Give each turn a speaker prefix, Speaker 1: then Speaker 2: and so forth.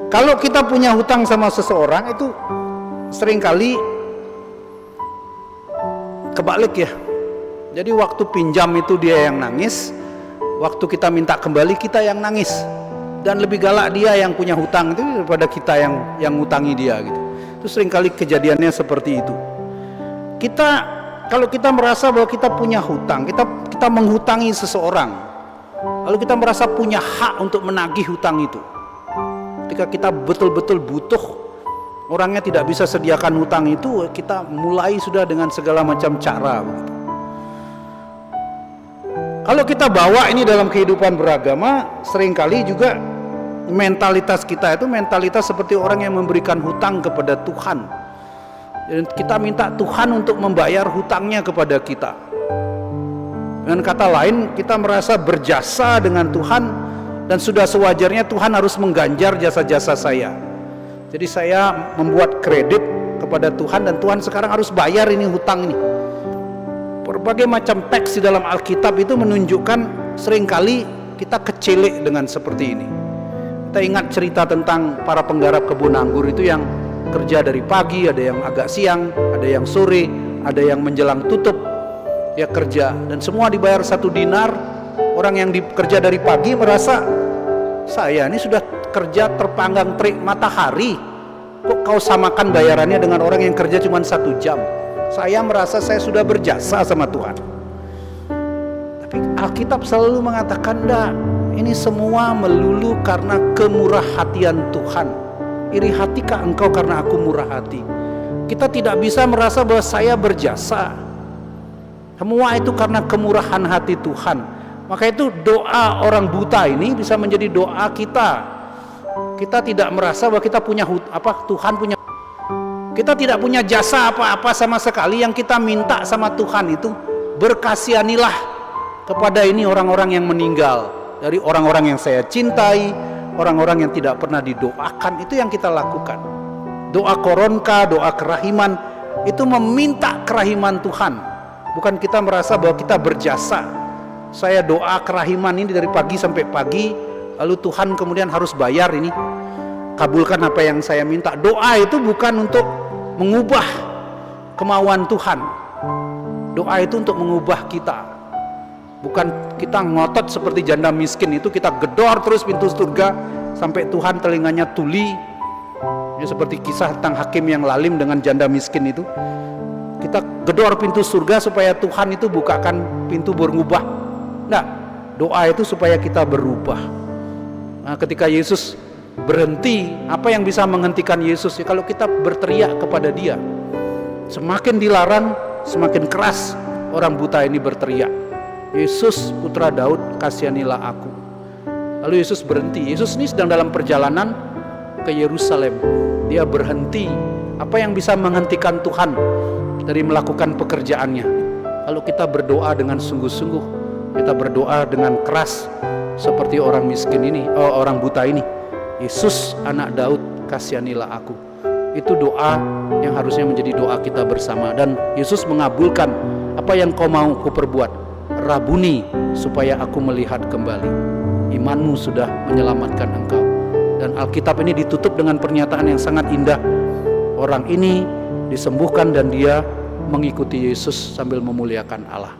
Speaker 1: Kalau kita punya hutang sama seseorang itu seringkali kebalik ya. Jadi waktu pinjam itu dia yang nangis, waktu kita minta kembali kita yang nangis. Dan lebih galak dia yang punya hutang itu daripada kita yang ngutangi dia gitu. Itu seringkali kejadiannya seperti itu. Kalau kita merasa bahwa kita punya hutang, kita menghutangi seseorang, lalu kita merasa punya hak untuk menagih hutang itu. Ketika kita betul-betul butuh, orangnya tidak bisa sediakan hutang itu, kita mulai sudah dengan segala macam cara begitu. Kalau kita bawa ini dalam kehidupan beragama, seringkali juga mentalitas kita itu mentalitas seperti orang yang memberikan hutang kepada Tuhan. Dan kita minta Tuhan untuk membayar hutangnya kepada kita. Dengan kata lain, kita merasa berjasa dengan Tuhan dan sudah sewajarnya Tuhan harus mengganjar jasa-jasa saya. Jadi saya membuat kredit kepada Tuhan dan Tuhan sekarang harus bayar ini hutang ini. Berbagai macam teks di dalam Alkitab itu menunjukkan seringkali kita kecilik dengan seperti ini. Kita ingat cerita tentang para penggarap kebun anggur itu yang kerja dari pagi, ada yang agak siang, ada yang sore, ada yang menjelang tutup. Dia kerja dan semua dibayar 1 dinar. Orang yang kerja dari pagi merasa, saya ini sudah kerja terpanggang terik matahari, kok kau samakan bayarannya dengan orang yang kerja cuma 1 jam? Saya merasa saya sudah berjasa sama Tuhan. Tapi Alkitab selalu mengatakan, enggak, ini semua melulu karena kemurah hatian Tuhan. Iri hatikah engkau karena aku murah hati? Kita tidak bisa merasa bahwa saya berjasa. Semua itu karena kemurahan hati Tuhan. Maka itu doa orang buta ini bisa menjadi doa kita. Kita tidak merasa bahwa kita punya Tuhan punya. Kita tidak punya jasa apa-apa sama sekali. Yang kita minta sama Tuhan itu, berkasihanilah kepada ini orang-orang yang meninggal, dari orang-orang yang saya cintai, orang-orang yang tidak pernah didoakan. Itu yang kita lakukan. Doa koronka, doa kerahiman, itu meminta kerahiman Tuhan. Bukan kita merasa bahwa kita berjasa. Saya doa kerahiman ini dari pagi sampai pagi, lalu Tuhan kemudian harus bayar ini, kabulkan apa yang saya minta. Doa itu bukan untuk mengubah kemauan Tuhan. Doa itu untuk mengubah kita. Bukan kita ngotot seperti janda miskin itu, kita gedor terus pintu surga sampai Tuhan telinganya tuli. Ya, seperti kisah tentang hakim yang lalim dengan janda miskin itu. Kita gedor pintu surga supaya Tuhan itu bukakan pintu berubah. Nah, doa itu supaya kita berubah. Nah, ketika Yesus berhenti, apa yang bisa menghentikan Yesus? Ya, kalau kita berteriak kepada Dia. Semakin dilarang, semakin keras orang buta ini berteriak, Yesus putra Daud, kasihanilah aku. Lalu Yesus berhenti. Yesus ini sedang dalam perjalanan ke Yerusalem. Dia berhenti. Apa yang bisa menghentikan Tuhan dari melakukan pekerjaannya? Kalau kita berdoa dengan sungguh-sungguh, kita berdoa dengan keras seperti orang miskin ini, orang buta ini, Yesus anak Daud, kasihanilah aku. Itu doa yang harusnya menjadi doa kita bersama. Dan Yesus mengabulkan, apa yang kau mau kuperbuat? Rabuni, supaya aku melihat kembali. Imanmu sudah menyelamatkan engkau. Dan Alkitab ini ditutup dengan pernyataan yang sangat indah. Orang ini disembuhkan dan dia mengikuti Yesus sambil memuliakan Allah.